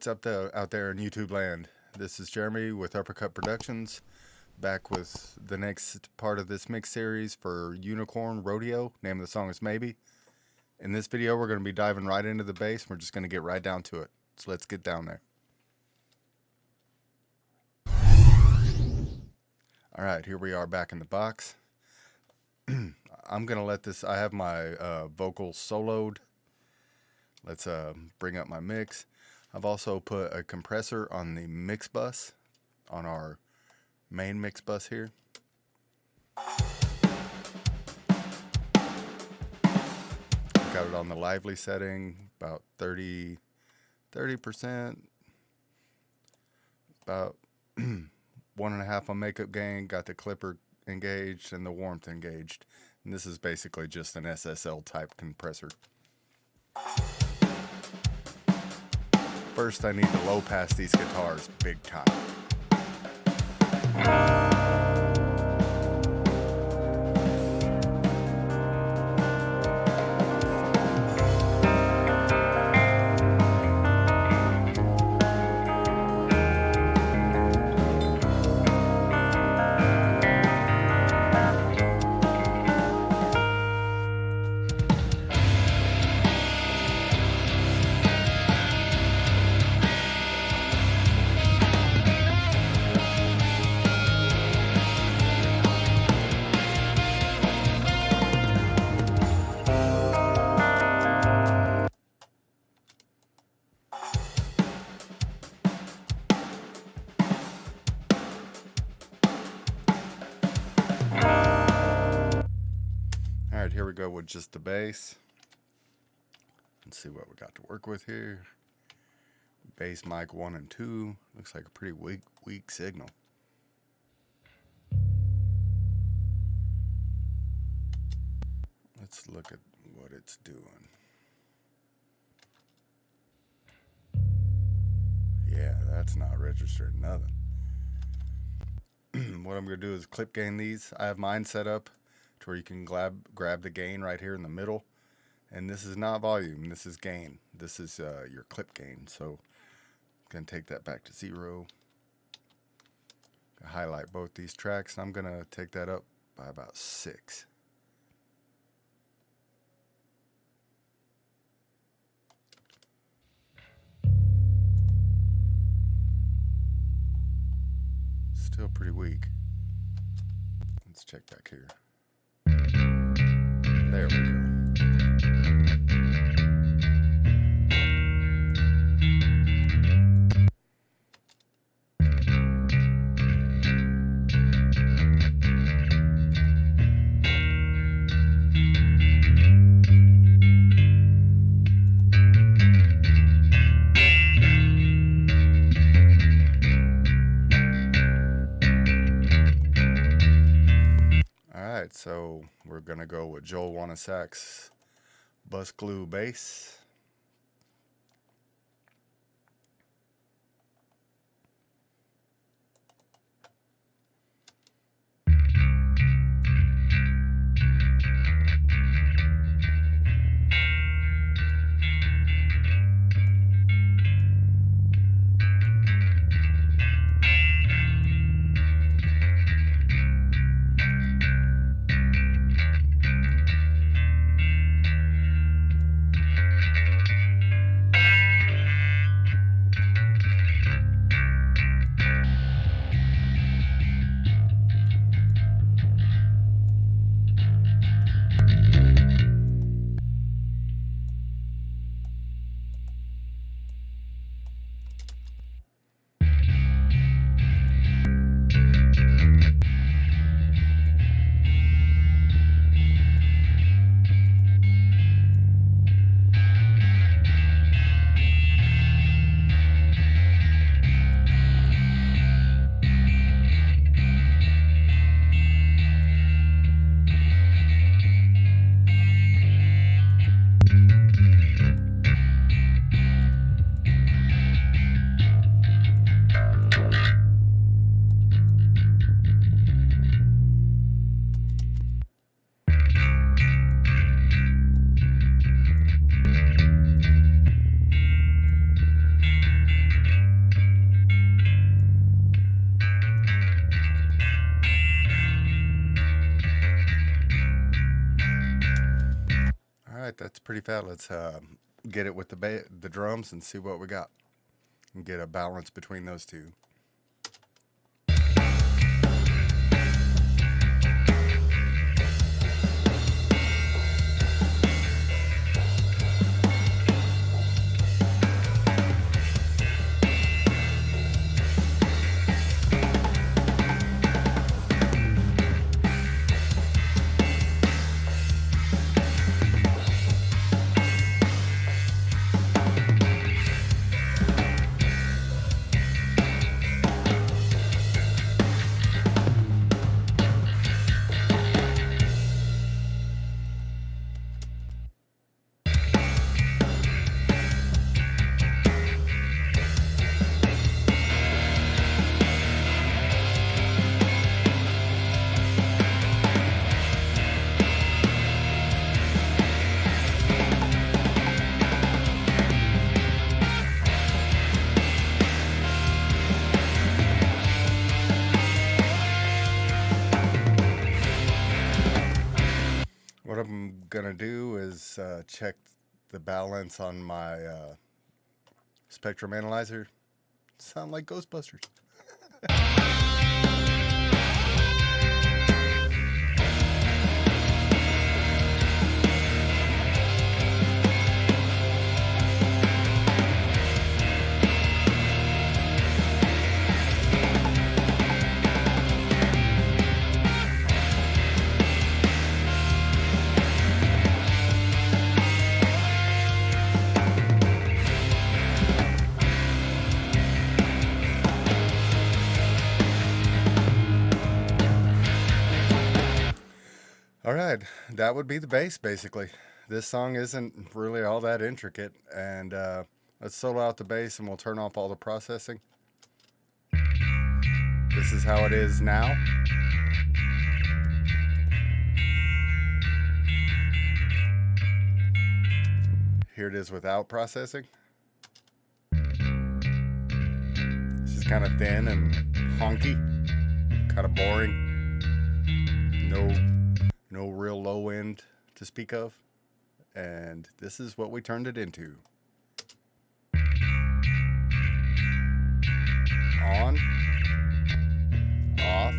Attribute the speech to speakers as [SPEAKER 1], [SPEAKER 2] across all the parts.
[SPEAKER 1] what's up out there in YouTube land? This is Jeremy with Uppercut Productions, back with the next part of this mix series for Unicorn Rodeo. Name of the song is Maybe. In this video, we're going to be diving right into the bass. We're just going to get right down to it. So let's get down there. All right, here we are back in the box. I'm going to let this, I have my vocals soloed. Let's bring up my mix. I've also put a compressor on the mix bus, on our main mix bus here. Got it on the lively setting, about 30%, about 1.5 on makeup gain, got the clipper engaged and the warmth engaged. And this is basically just an SSL type compressor. First, I need to low pass these guitars big time. Alright, here we go with just the bass. Let's see what we got to work with here. Bass mic 1 and 2. Looks like a pretty weak signal. Let's look at what it's doing. Yeah, that's not registering nothing. What I'm going to do is clip gain these. I have mine set up to where you can grab the gain right here in the middle. And this is not volume, this is gain. This is your clip gain. So I'm going to take that back to 0. Highlight both these tracks. I'm going to take that up by about 6. Still pretty weak. Let's check back here. There we go. Alright, so we're going to go with Joel Wanasek's Bus Glue bass. pretty fat. Let's get it with the drums and see what we got, and get a balance between those two. What I'm gonna do is check the balance on my spectrum analyzer. Sound like Ghostbusters. Alright, that would be the bass basically. This song isn't really all that intricate, and let's solo out the bass and we'll turn off all the processing. This is how it is now. Here it is without processing. This is kind of thin and honky, kind of boring. No real low end to speak of. And this is what we turned it into. On, off,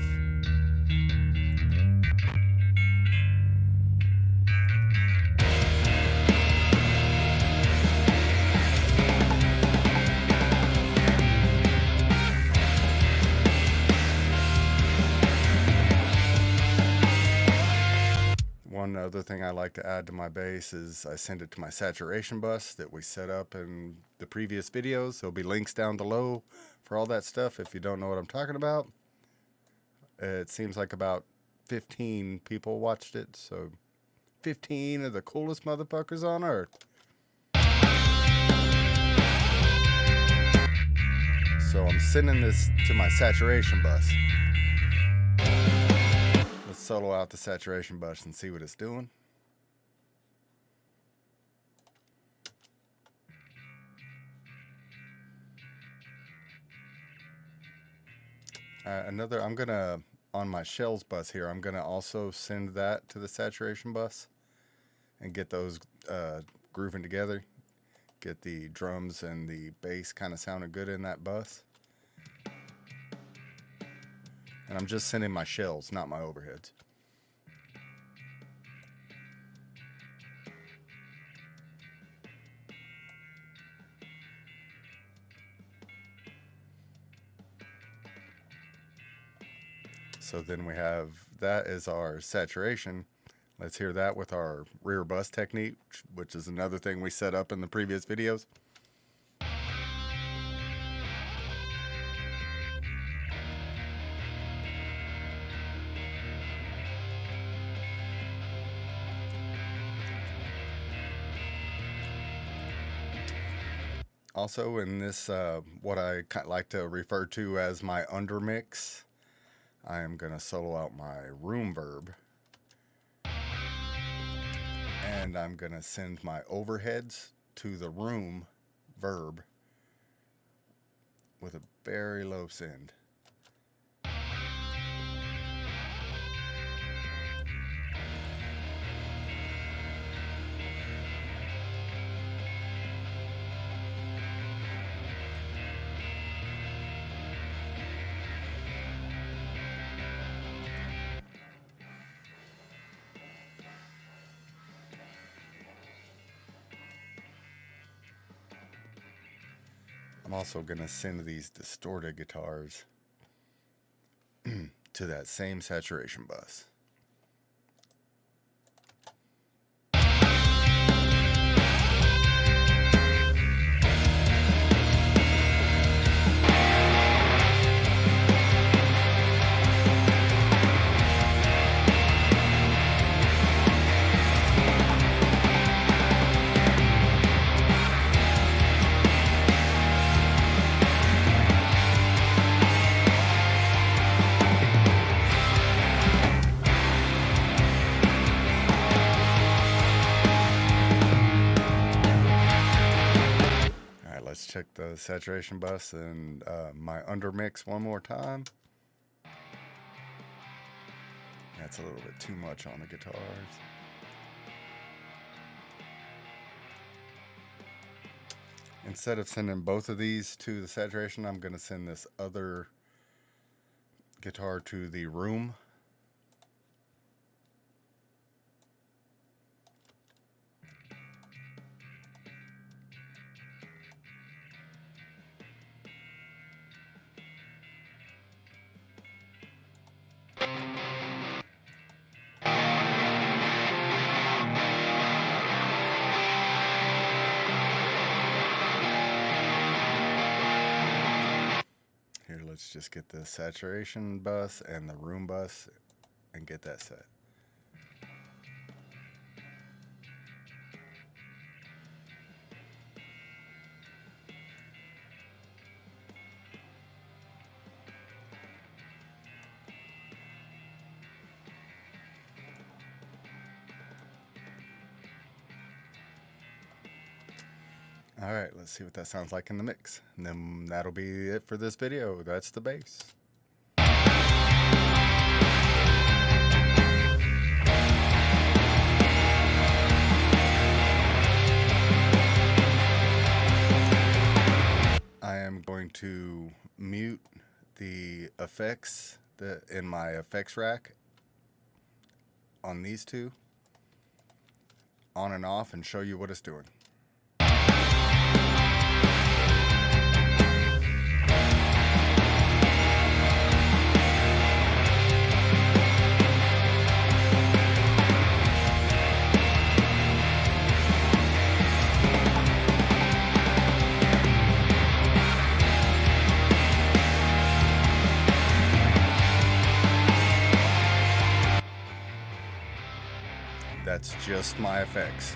[SPEAKER 1] one other thing I like to add to my bass is I send it to my saturation bus that we set up in the previous videos. There'll be links down below for all that stuff if you don't know what I'm talking about. It seems like about 15 people watched it, so 15 of the coolest motherfuckers on earth. So I'm sending this to my saturation bus. Let's solo out the saturation bus and see what it's doing. I'm gonna, on my shells bus here, I'm gonna also send that to the saturation bus and get those grooving together. Get the drums and the bass kind of sounding good in that bus. And I'm just sending my shells, not my overheads. So then we have that as our saturation. Let's hear that with our rear bus technique, which is another thing we set up in the previous videos. Also in this, what I like to refer to as my undermix, I am going to solo out my room verb. And I'm going to send my overheads to the room verb with a very low send. I'm also going to send these distorted guitars to that same saturation bus. Let's check the saturation bus and my undermix one more time. That's a little bit too much on the guitars. Instead of sending both of these to the saturation, I'm going to send this other guitar to the room. Here, let's just get the saturation bus and the room bus and get that set. All right, let's see what that sounds like in the mix. And then that'll be it for this video. That's the bass. I am going to mute the effects in my effects rack on these two, on and off, and show you what it's doing. That's just my effects.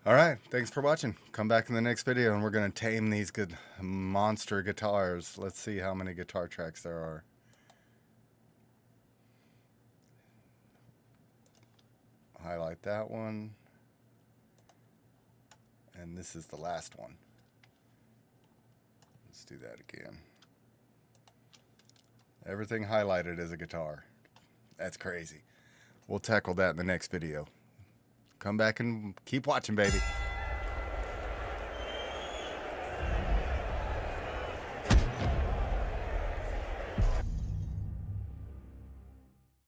[SPEAKER 1] Alright, thanks for watching. Come back in the next video and we're going to tame these good monster guitars. Let's see how many guitar tracks there are. Highlight that one. And this is the last one. Let's do that again. Everything highlighted is a guitar. That's crazy. We'll tackle that in the next video. Come back and keep watching, baby.